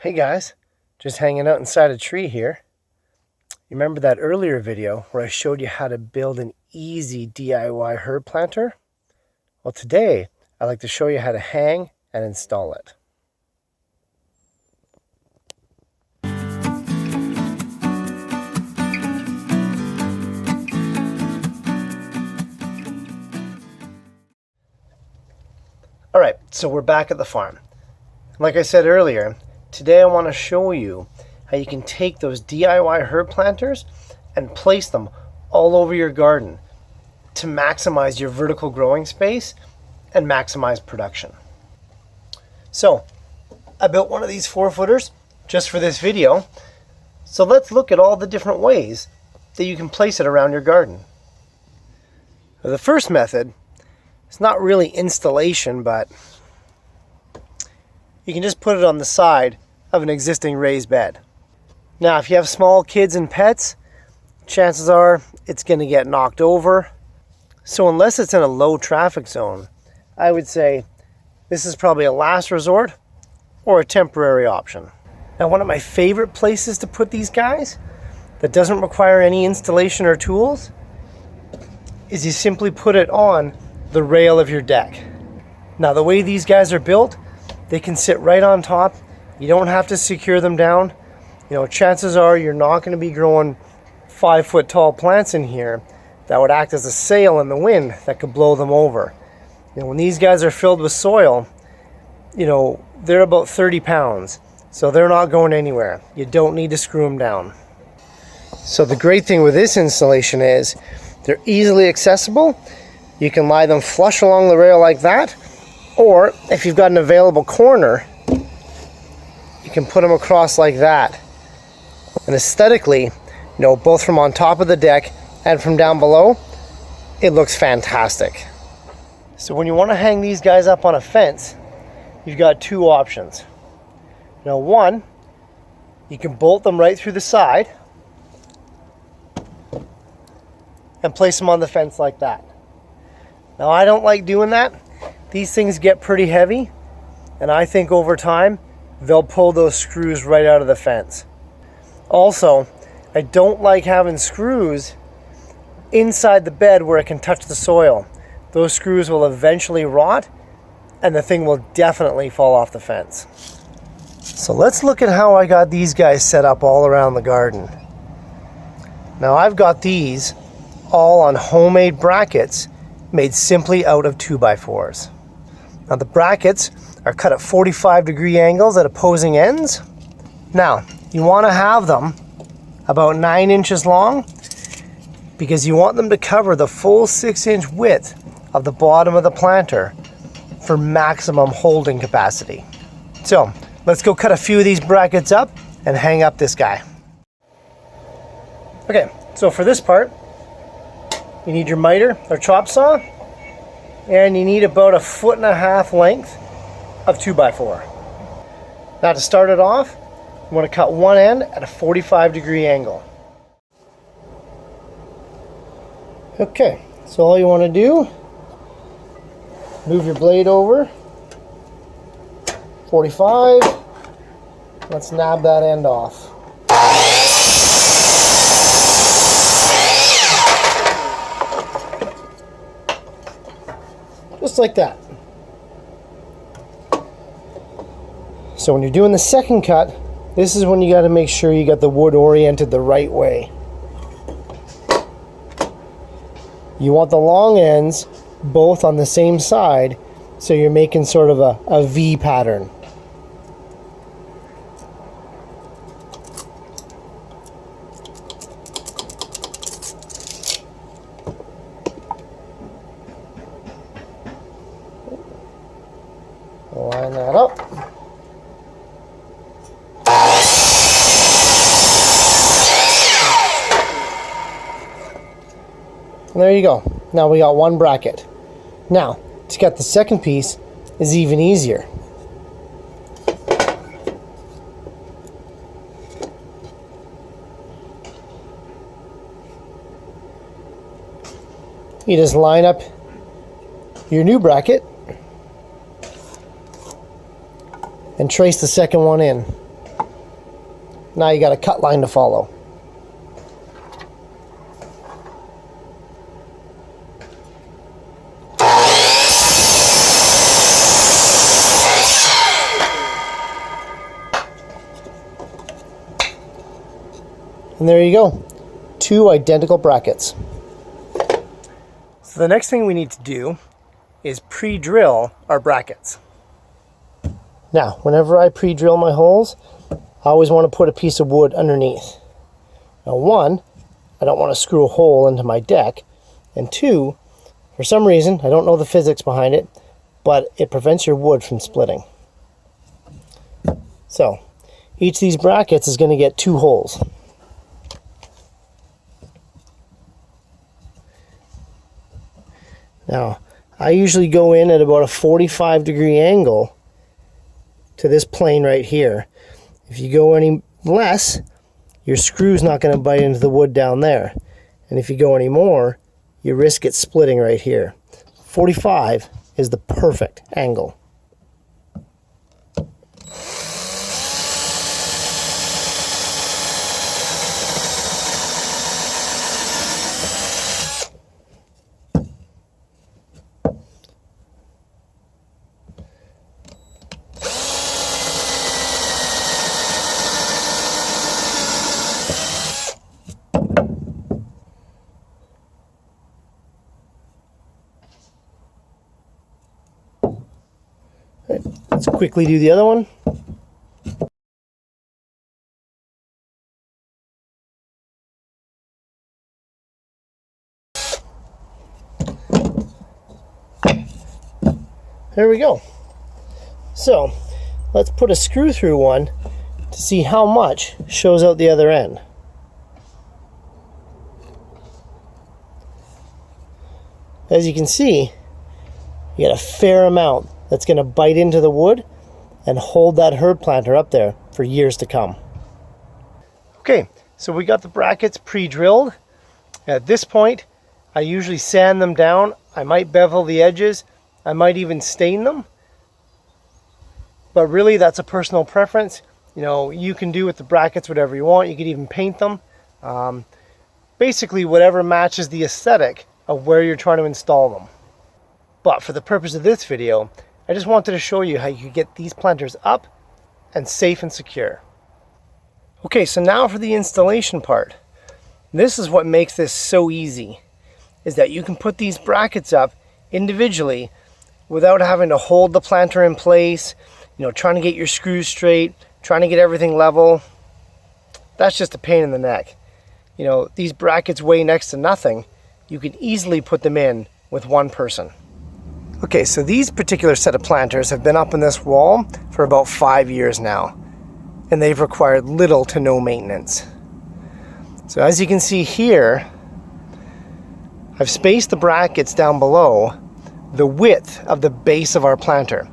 Hey guys, just hanging out inside a tree here. You remember that earlier video where I showed you how to build an easy DIY herb planter? Well, today I'd like to show you how to hang and install it. Alright, so we're back at the farm. Like I said earlier, today I want to show you how you can take those DIY herb planters and place them all over your garden to maximize your vertical growing space and maximize production. So, I built one of these 4-footers just for this video, so let's look at all the different ways that you can place it around your garden. The first method, it's not really installation, but you can just put it on the side of an existing raised bed. Now, if you have small kids and pets, chances are it's going to get knocked over. So unless it's in a low traffic zone, I would say this is probably a last resort or a temporary option. Now, one of my favorite places to put these guys that doesn't require any installation or tools is you simply put it on the rail of your deck. Now, the way these guys are built, they can sit right on top. You don't have to secure them down. You know, chances are you're not going to be growing 5-foot tall plants in here that would act as a sail in the wind that could blow them over. You know, when these guys are filled with soil, you know, they're about 30 pounds, so they're not going anywhere. You don't need to screw them down. So the great thing with this installation is they're easily accessible. You can lie them flush along the rail like that, or if you've got an available corner, you can put them across like that. And aesthetically, you know, both from on top of the deck and from down below, it looks fantastic. So when you want to hang these guys up on a fence, you've got two options. Now, one, you can bolt them right through the side and place them on the fence like that. Now, I don't like doing that. These things get pretty heavy, and I think over time they'll pull those screws right out of the fence. Also, I don't like having screws inside the bed where it can touch the soil. Those screws will eventually rot, and the thing will definitely fall off the fence. So let's look at how I got these guys set up all around the garden. Now, I've got these all on homemade brackets made simply out of 2x4s. Now, the brackets are cut at 45-degree angles at opposing ends. Now, you want to have them about 9 inches long because you want them to cover the full 6-inch width of the bottom of the planter for maximum holding capacity. So, let's go cut a few of these brackets up and hang up this guy. Okay, so for this part, you need your miter or chop saw, and you need about 1.5 feet length of 2x4. Now, to start it off, you want to cut one end at a 45-degree angle. Okay, so all you want to do, move your blade over, 45, let's nab that end off. Just like that. So when you're doing the second cut, this is when you got to make sure you got the wood oriented the right way. You want the long ends both on the same side, so you're making sort of a V pattern. Line that up. And there you go. Now we got one bracket. Now, to cut the second piece is even easier. You just line up your new bracket and trace the second one in. Now you got a cut line to follow. And there you go, 2 identical brackets. So the next thing we need to do is pre-drill our brackets. Now, whenever I pre-drill my holes, I always want to put a piece of wood underneath. Now, 1, I don't want to screw a hole into my deck, and 2, for some reason, I don't know the physics behind it, but it prevents your wood from splitting. So, each of these brackets is going to get 2 holes. Now, I usually go in at about a 45-degree angle to this plane right here. If you go any less, your screw's not going to bite into the wood down there. And if you go any more, you risk it splitting right here. 45 is the perfect angle. Let's quickly do the other one. There we go. So let's put a screw through one to see how much shows out the other end. As you can see, you get a fair amount that's going to bite into the wood and hold that herb planter up there for years to come. Okay, so we got the brackets pre-drilled. At this point, I usually sand them down. I might bevel the edges. I might even stain them. But really, that's a personal preference. You know, you can do with the brackets whatever you want. You could even paint them. Basically, whatever matches the aesthetic of where you're trying to install them. But for the purpose of this video, I just wanted to show you how you could get these planters up and safe and secure. Okay, so now for the installation part. This is what makes this so easy, is that you can put these brackets up individually without having to hold the planter in place, you know, trying to get your screws straight, trying to get everything level. That's just a pain in the neck. You know, these brackets weigh next to nothing. You can easily put them in with one person. Okay, so these particular set of planters have been up in this wall for about 5 years now, and they've required little to no maintenance. So as you can see here, I've spaced the brackets down below the width of the base of our planter,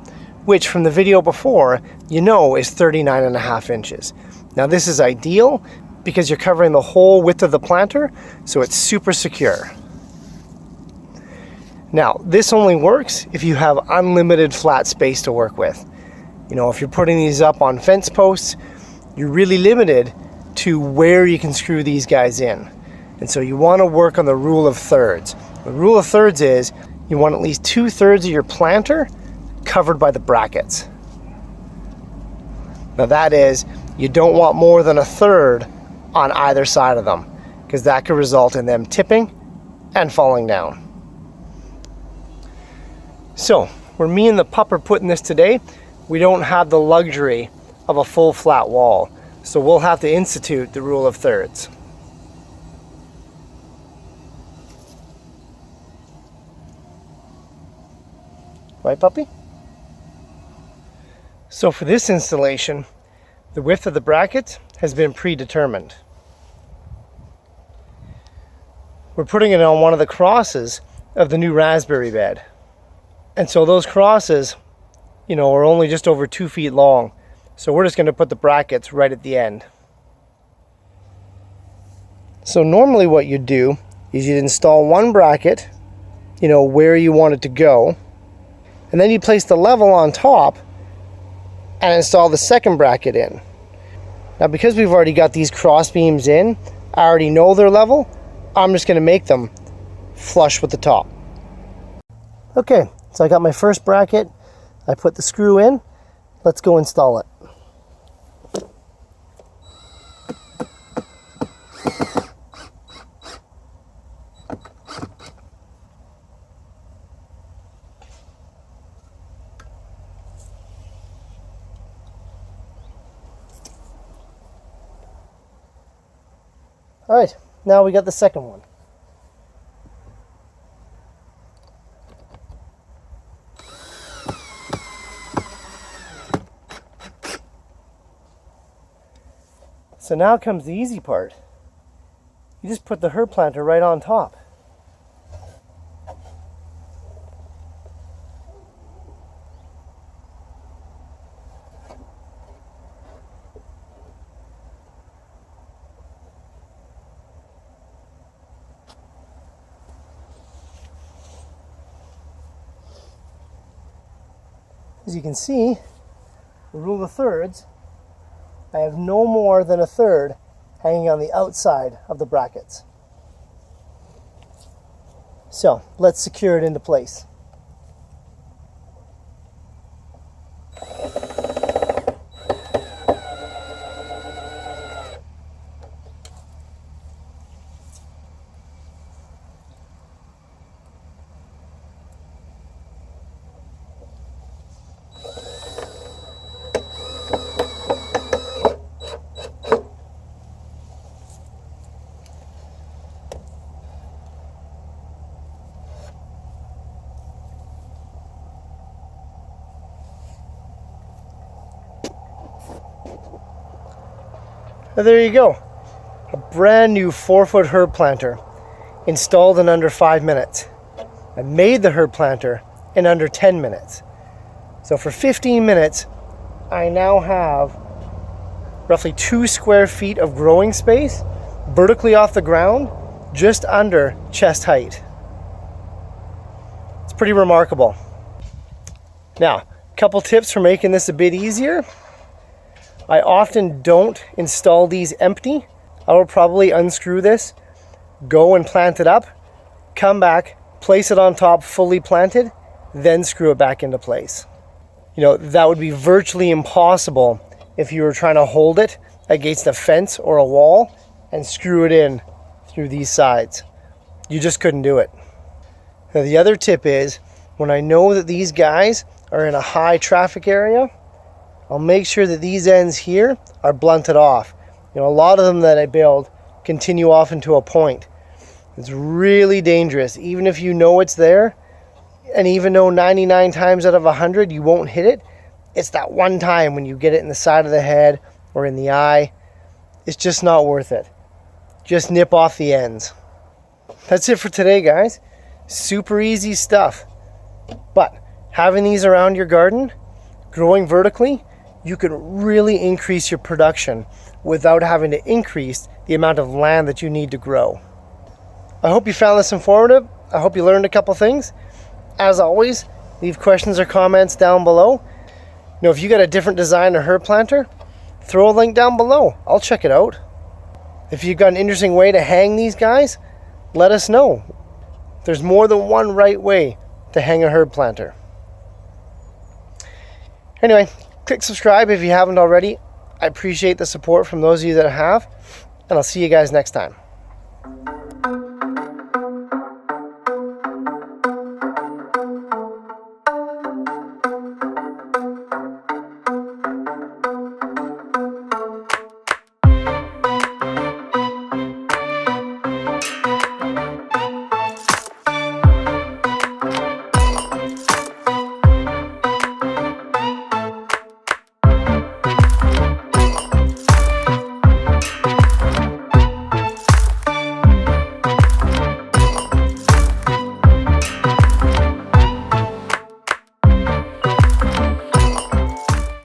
which from the video before, you know is 39.5 inches. Now this is ideal because you're covering the whole width of the planter, so it's super secure. Now, this only works if you have unlimited flat space to work with. You know, if you're putting these up on fence posts, you're really limited to where you can screw these guys in. And so you want to work on the rule of thirds. The rule of thirds is you want at least 2/3 of your planter covered by the brackets. Now that is, you don't want more than 1/3 on either side of them, because that could result in them tipping and falling down. So, where me and the pup are putting this today, we don't have the luxury of a full flat wall. So we'll have to institute the rule of thirds. Right, puppy? So for this installation, the width of the bracket has been predetermined. We're putting it on one of the crosses of the new raspberry bed. And so those crosses, you know, are only just over 2 feet long. So we're just going to put the brackets right at the end. So normally what you'd do is you'd install one bracket, you know, where you want it to go. And then you place the level on top and install the second bracket in. Now because we've already got these cross beams in, I already know their level, I'm just going to make them flush with the top. Okay, so I got my first bracket, I put the screw in, let's go install it. Alright, now we got the second one. So now comes the easy part. You just put the herb planter right on top. As you can see, the rule of thirds, I have no more than a third hanging on the outside of the brackets. So let's secure it into place. And there you go, a brand new 4-foot herb planter installed in under 5 minutes. I made the herb planter in under 10 minutes. So for 15 minutes, I now have roughly 2 square feet of growing space vertically off the ground, just under chest height. It's pretty remarkable. Now, a couple tips for making this a bit easier. I often don't install these empty. I will probably unscrew this, go and plant it up, come back, place it on top fully planted, then screw it back into place. You know, that would be virtually impossible if you were trying to hold it against a fence or a wall and screw it in through these sides. You just couldn't do it. Now, the other tip is, when I know that these guys are in a high traffic area, I'll make sure that these ends here are blunted off. You know, a lot of them that I build continue off into a point. It's really dangerous. Even if you know it's there, and even though 99 times out of 100 you won't hit it, it's that one time when you get it in the side of the head or in the eye. It's just not worth it. Just nip off the ends. That's it for today, guys. Super easy stuff. But having these around your garden, growing vertically, you can really increase your production without having to increase the amount of land that you need to grow. I hope you found this informative. I hope you learned a couple things. As always, leave questions or comments down below. You know, if you got a different design or herb planter, throw a link down below. I'll check it out. If you've got an interesting way to hang these guys, let us know. There's more than one right way to hang a herb planter. Anyway, click subscribe if you haven't already. I appreciate the support from those of you that have, and I'll see you guys next time.